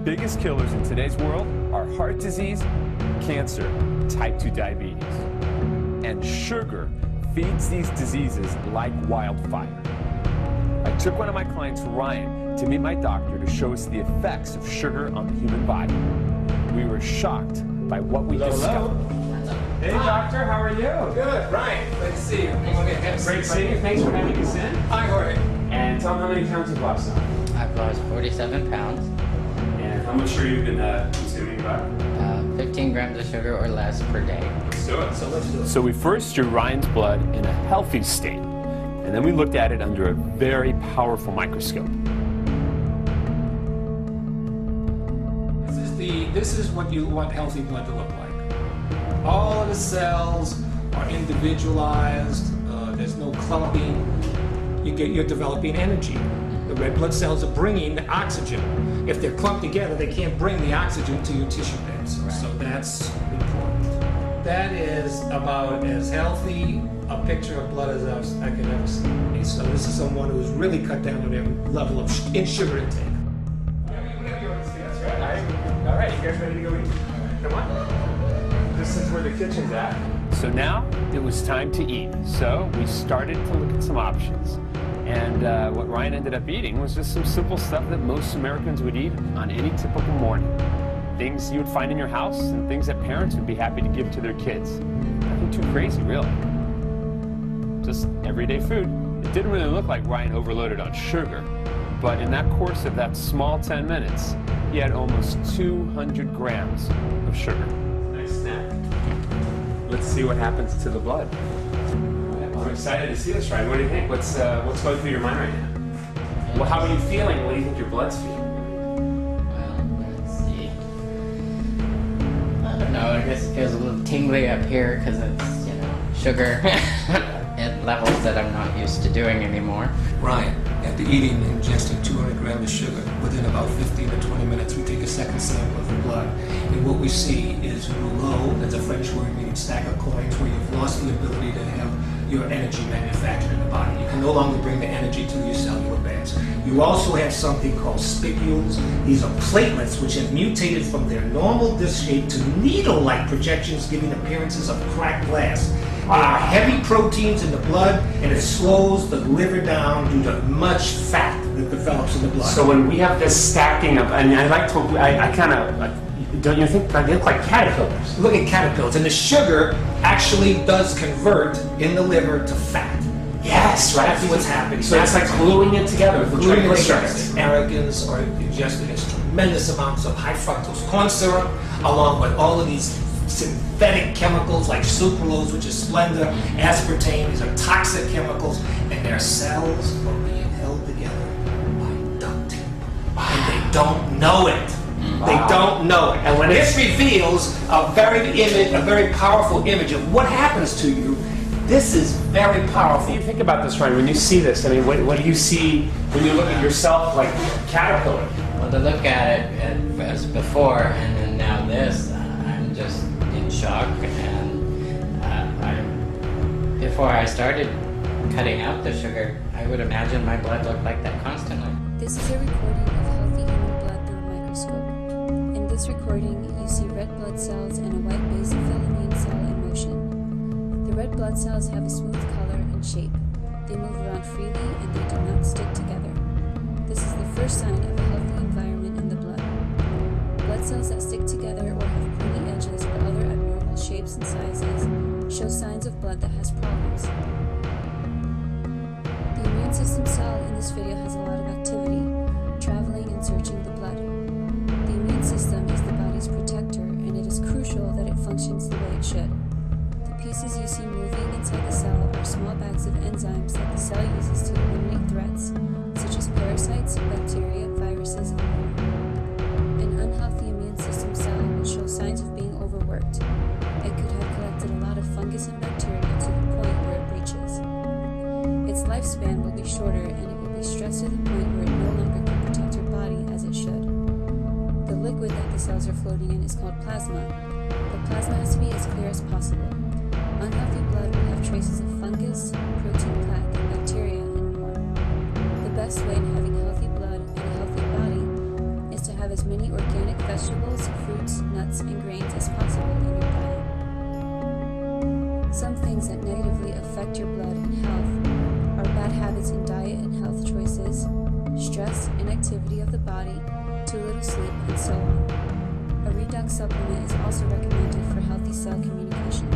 biggest killers in today's world are heart disease, cancer, type 2 diabetes. And sugar feeds these diseases like wildfire. I took one of my clients, Ryan, to meet my doctor to show us the effects of sugar on the human body. We were shocked by what we discovered. Hey, doctor, how are you? Good, Ryan. Great to see you. Great seeing you. Thanks for having us in. Hi, Jorge. And tell me how many pounds you've lost now. I've lost 47 pounds. And how much sugar you've been consuming about? 15 grams of sugar or less per day. Let's do it. So we first drew Ryan's blood in a healthy state, and then we looked at it under a very powerful microscope. This is what you want healthy blood to look like. All of the cells are individualized. There's no clumping. You're developing energy. The red blood cells are bringing the oxygen. If they're clumped together, they can't bring the oxygen to your tissue beds. Right. So that's important. That is about as healthy a picture of blood as I can ever see. So this is someone who's really cut down on their level of sugar intake. All right, you guys ready to go eat? Come on. This is where the kitchen's at. So now it was time to eat. So we started to look at some options. And what Ryan ended up eating was just some simple stuff that most Americans would eat on any typical morning. Things you would find in your house and things that parents would be happy to give to their kids. Nothing too crazy, really. Just everyday food. It didn't really look like Ryan overloaded on sugar, but in that course of that small 10 minutes, he had almost 200 grams of sugar. Nice snack. Let's see what happens to the blood. I'm excited to see this, Ryan. What do you think? What's going through your mind right now? Well, how are you feeling? What do you think your blood's feeling? Well, let's see. I don't know, I guess it feels a little tingly up here because it's, sugar at levels that I'm not used to doing anymore. Ryan, after eating and ingesting 200 grams of sugar, within about 15 to 20 minutes, we take a second sample of the blood. And what we see is rouleau, that's a French word meaning stack of coins, where you've lost the ability to have your energy manufactured in the body. You can no longer bring the energy to your cellular beds. You also have something called spicules. These are platelets which have mutated from their normal disc shape to needle-like projections, giving appearances of cracked glass. There are heavy proteins in the blood, and it slows the liver down due to much fat that develops in the blood. So when we have this stacking of, and I kind of, don't you think they look like caterpillars? Look at caterpillars, and the sugar actually does convert in the liver to fat. Yes, right. That's what's happening. So it's like gluing it together with gluing it together. triglycerides. Arrogans are ingesting tremendous amounts of high fructose corn syrup, along with all of these synthetic chemicals like sucralose, which is Splenda, aspartame. These are toxic chemicals, and their cells are being held together by duct tape. And they don't know it. They don't know it. And when this reveals a very powerful image of what happens to you, this is very powerful. What do you think about this, Ryan? When you see this, I mean, what do you see when you look at yourself like caterpillar? Well, to look at it as before and then now this, I'm just in shock. And before I started cutting out the sugar, I would imagine my blood looked like that constantly. This is a recording of healthy human blood through a microscope. In this recording, you see red blood cells and a white basophil cell in motion. The red blood cells have a smooth color and shape. They move around freely and they do not stick together. This is the first sign of a healthy environment in the blood. Blood cells that stick together or have pointy edges or other abnormal shapes and sizes show signs of blood that has problems. The immune system cell in this video has a lot of activity, traveling and searching the blood. The immune system is the body's protector, and it is crucial that it functions the way it should. The pieces you see moving inside the cell are small bags of enzymes that the cell uses to eliminate threats, such as parasites, bacteria, viruses, and more. An unhealthy immune system cell will show signs of being overworked. It could have collected a lot of fungus and bacteria to the point where it breaches. Its lifespan will be shorter, and it will be stressed to the point where it no longer can protect your body as it should. The liquid that the cells are floating in is called plasma. The plasma has to be as clear as possible. Unhealthy blood will have traces of fungus, protein plaque, bacteria, and more. The best way to having healthy blood and a healthy body is to have as many organic so on. A redox supplement is also recommended for healthy cell communication.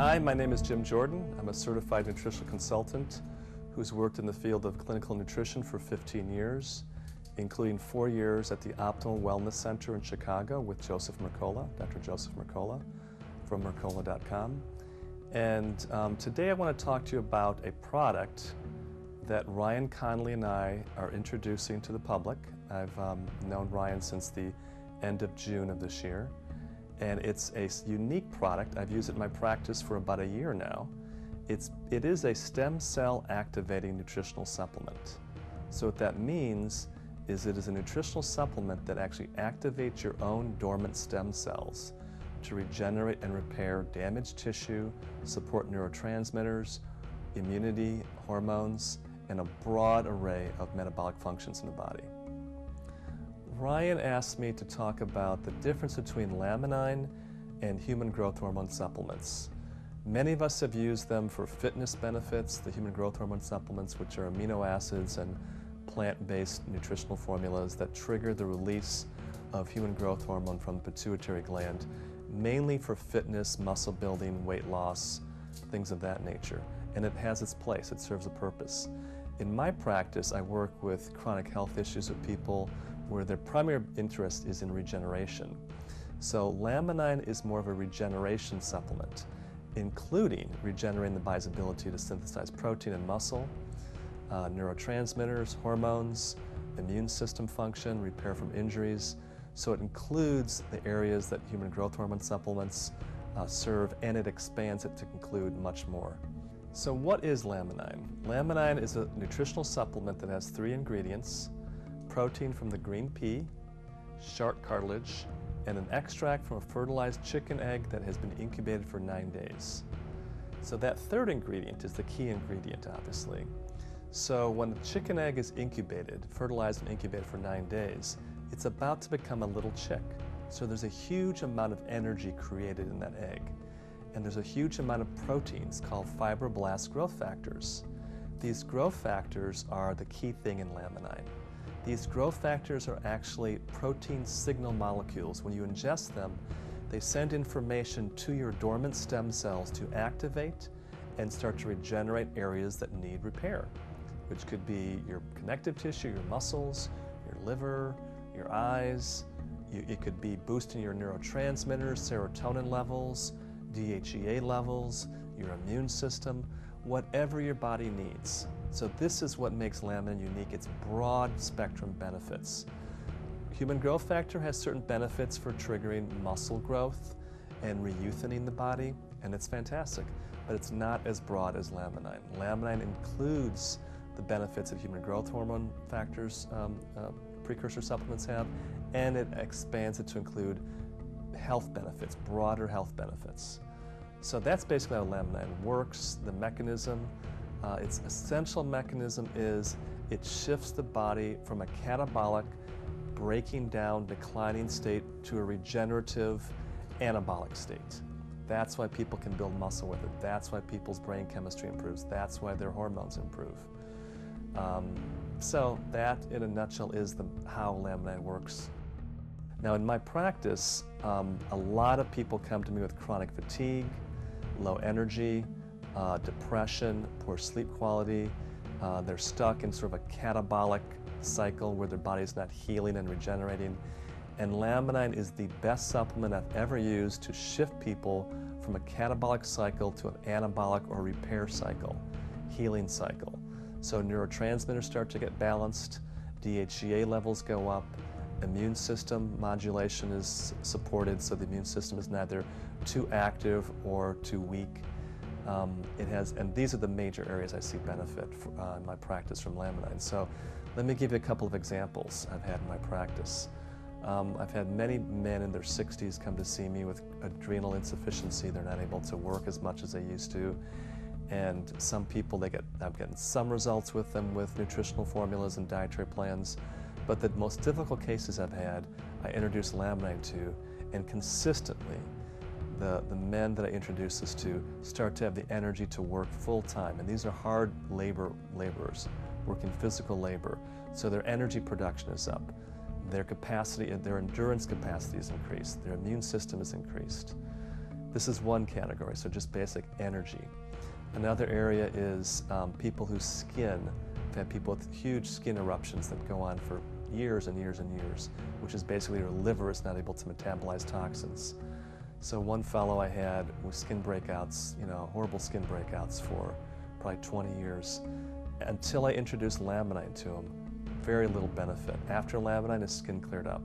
Hi, my name is Jim Jordan. I'm a certified nutritional consultant who's worked in the field of clinical nutrition for 15 years, including 4 years at the Optimal Wellness Center in Chicago with Joseph Mercola, Dr. Joseph Mercola from Mercola.com. And today I want to talk to you about a product that Ryan Connolly and I are introducing to the public. I've known Ryan since the end of June of this year. And it's a unique product. I've used it in my practice for about a year now. It is a stem cell activating nutritional supplement. So what that means is it is a nutritional supplement that actually activates your own dormant stem cells to regenerate and repair damaged tissue, support neurotransmitters, immunity, hormones, and a broad array of metabolic functions in the body. Ryan asked me to talk about the difference between Laminine and human growth hormone supplements. Many of us have used them for fitness benefits, the human growth hormone supplements, which are amino acids and plant-based nutritional formulas that trigger the release of human growth hormone from the pituitary gland, mainly for fitness, muscle building, weight loss, things of that nature. And it has its place, it serves a purpose. In my practice, I work with chronic health issues with people where their primary interest is in regeneration. So Laminine is more of a regeneration supplement, including regenerating the body's ability to synthesize protein and muscle, neurotransmitters, hormones, immune system function, repair from injuries. So it includes the areas that human growth hormone supplements serve, and it expands it to include much more. So what is Laminine? Laminine is a nutritional supplement that has 3 ingredients: protein from the green pea, shark cartilage, and an extract from a fertilized chicken egg that has been incubated for 9 days. So that 3rd ingredient is the key ingredient, obviously. So when the chicken egg is incubated, fertilized and incubated for 9 days, it's about to become a little chick. So there's a huge amount of energy created in that egg. And there's a huge amount of proteins called fibroblast growth factors. These growth factors are the key thing in Laminine. These growth factors are actually protein signal molecules. When you ingest them, they send information to your dormant stem cells to activate and start to regenerate areas that need repair, which could be your connective tissue, your muscles, your liver, your eyes. It could be boosting your neurotransmitters, serotonin levels, DHEA levels, your immune system, whatever your body needs. So this is what makes Laminine unique. It's broad spectrum benefits. Human growth factor has certain benefits for triggering muscle growth and re-youthening the body, and it's fantastic, but it's not as broad as Laminine. Laminine includes the benefits that human growth hormone factors precursor supplements have, and it expands it to include health benefits, broader health benefits. So that's basically how Laminine works, the mechanism. Its essential mechanism is it shifts the body from a catabolic, breaking down, declining state to a regenerative, anabolic state. That's why people can build muscle with it. That's why people's brain chemistry improves. That's why their hormones improve. So that, in a nutshell, is how Laminine works. Now, in my practice, a lot of people come to me with chronic fatigue, low energy, depression, poor sleep quality. They're stuck in sort of a catabolic cycle where their body's not healing and regenerating. And Laminine is the best supplement I've ever used to shift people from a catabolic cycle to an anabolic or repair cycle, healing cycle. So neurotransmitters start to get balanced, DHEA levels go up, immune system modulation is supported, so the immune system is neither too active or too weak. And these are the major areas I see benefit in my practice from Laminine. So let me give you a couple of examples I've had in my practice. I've had many men in their 60s come to see me with adrenal insufficiency. They're not able to work as much as they used to. And some people, I'm getting some results with them with nutritional formulas and dietary plans. But the most difficult cases I've had, I introduce Laminine to, and consistently, the men that I introduce this to start to have the energy to work full time. And these are hard laborers, working physical labor. So their energy production is up. Their capacity, their endurance capacity is increased. Their immune system is increased. This is one category, so just basic energy. Another area is people whose skin, I've had people with huge skin eruptions that go on for years and years and years, which is basically your liver is not able to metabolize toxins. So one fellow I had with skin breakouts, horrible skin breakouts for probably 20 years, until I introduced Laminine to him, very little benefit. After Laminine, his skin cleared up.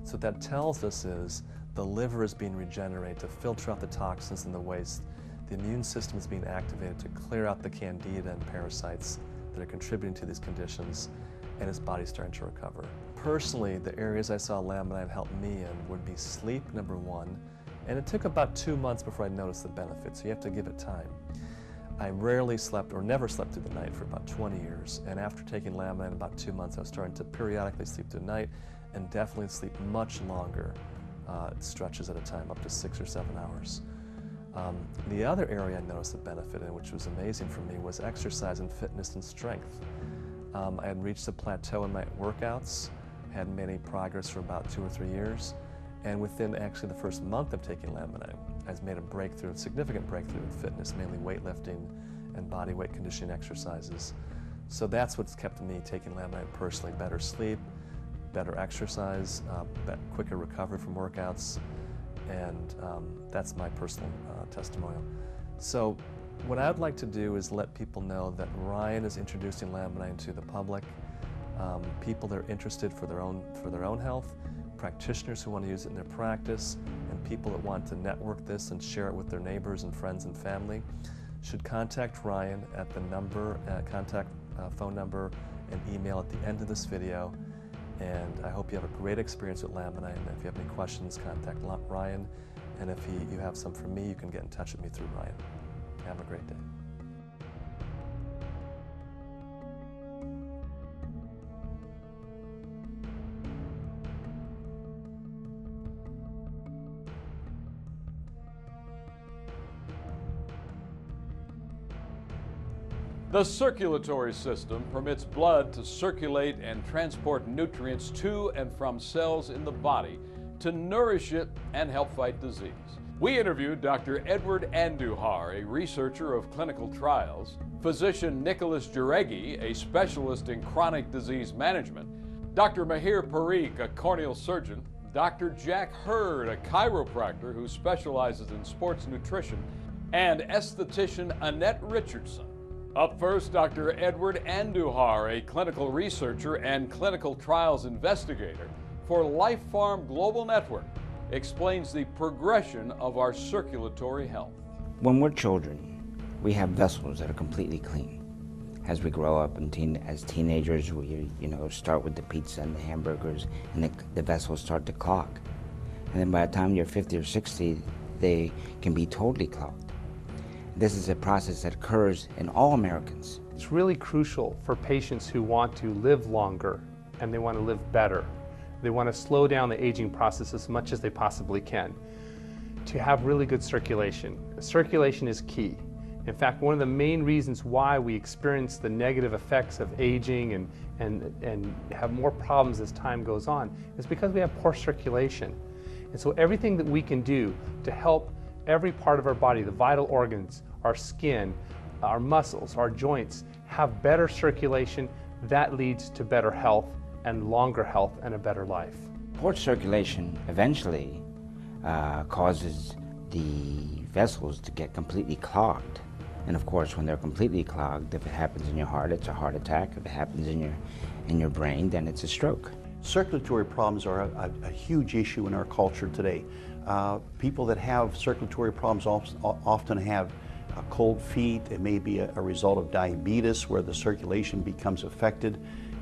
So what that tells us is the liver is being regenerated to filter out the toxins and the waste. The immune system is being activated to clear out the candida and parasites that are contributing to these conditions, and his body's starting to recover. Personally, the areas I saw Laminine help me in would be sleep, number one, and it took about 2 months before I noticed the benefits, so you have to give it time. I rarely slept or never slept through the night for about 20 years, and after taking Laminine about 2 months, I was starting to periodically sleep through the night and definitely sleep much longer stretches at a time, up to 6 or 7 hours. The other area I noticed the benefit in, which was amazing for me, was exercise and fitness and strength. I had reached a plateau in my workouts, hadn't made any progress for about 2 or 3 years, and within actually the first month of taking Laminine, I made a significant breakthrough in fitness, mainly weightlifting and body weight conditioning exercises. So that's what's kept me taking Laminine personally: better sleep, better exercise, quicker recovery from workouts, and that's my personal testimonial. So what I'd like to do is let people know that Ryan is introducing Laminine to the public, people that are interested for their own health, practitioners who want to use it in their practice, and people that want to network this and share it with their neighbors and friends and family should contact Ryan at the number, phone number and email at the end of this video. And I hope you have a great experience with Laminine. And if you have any questions, contact Ryan. And if you have some for me, you can get in touch with me through Ryan. Have a great day. The circulatory system permits blood to circulate and transport nutrients to and from cells in the body to nourish it and help fight disease. We interviewed Dr. Edward Andujar, a researcher of clinical trials, physician Nicholas Jareggi, a specialist in chronic disease management, Dr. Mahir Parikh, a corneal surgeon, Dr. Jack Hurd, a chiropractor who specializes in sports nutrition, and esthetician Annette Richardson. Up first, Dr. Edward Andujar, a clinical researcher and clinical trials investigator for Life Farm Global Network, explains the progression of our circulatory health. When we're children, we have vessels that are completely clean. As we grow up and as teenagers, we start with the pizza and the hamburgers, and the vessels start to clog. And then by the time you're 50 or 60, they can be totally clogged. This is a process that occurs in all Americans. It's really crucial for patients who want to live longer and they want to live better. They want to slow down the aging process as much as they possibly can, to have really good circulation. Circulation is key. In fact, one of the main reasons why we experience the negative effects of aging and have more problems as time goes on is because we have poor circulation. And so everything that we can do to help every part of our body, the vital organs, our skin, our muscles, our joints, have better circulation, that leads to better health and longer health and a better life. Poor circulation eventually causes the vessels to get completely clogged. And of course, when they're completely clogged, if it happens in your heart, it's a heart attack. If it happens in your brain, then it's a stroke. Circulatory problems are a huge issue in our culture today. People that have circulatory problems often have cold feet. It may be a result of diabetes where the circulation becomes affected,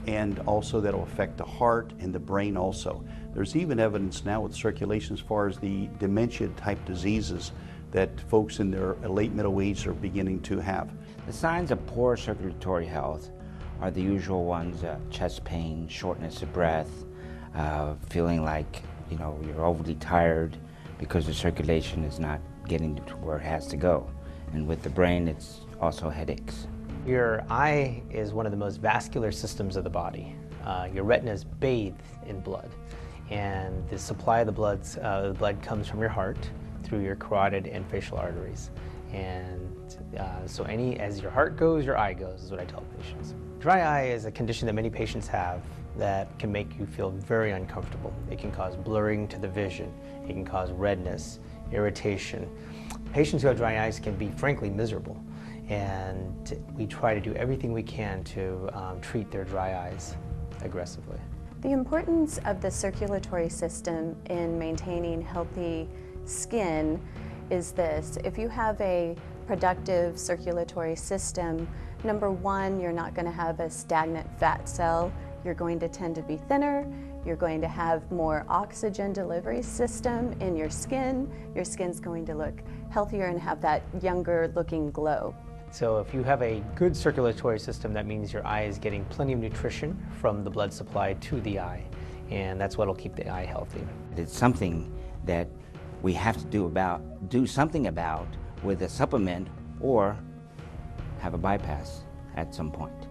and also that'll affect the heart and the brain also. There's even evidence now with circulation as far as the dementia type diseases that folks in their late middle age are beginning to have. The signs of poor circulatory health are the usual ones: chest pain, shortness of breath, feeling like you're overly tired because the circulation is not getting to where it has to go. And with the brain, it's also headaches. Your eye is one of the most vascular systems of the body. Your retina is bathed in blood, and the supply of the blood comes from your heart. through your carotid and facial arteries. And so as your heart goes, your eye goes, is what I tell patients. Dry eye is a condition that many patients have that can make you feel very uncomfortable. It can cause blurring to the vision. It can cause redness, irritation. Patients who have dry eyes can be frankly miserable, and we try to do everything we can to treat their dry eyes aggressively. The importance of the circulatory system in maintaining healthy skin is this. If you have a productive circulatory system, number one, you're not going to have a stagnant fat cell. You're going to tend to be thinner. You're going to have more oxygen delivery system in your skin. Your skin's going to look healthier and have that younger looking glow. So if you have a good circulatory system, that means your eye is getting plenty of nutrition from the blood supply to the eye, and that's what will keep the eye healthy. It's something that we have to do something about with a supplement or have a bypass at some point.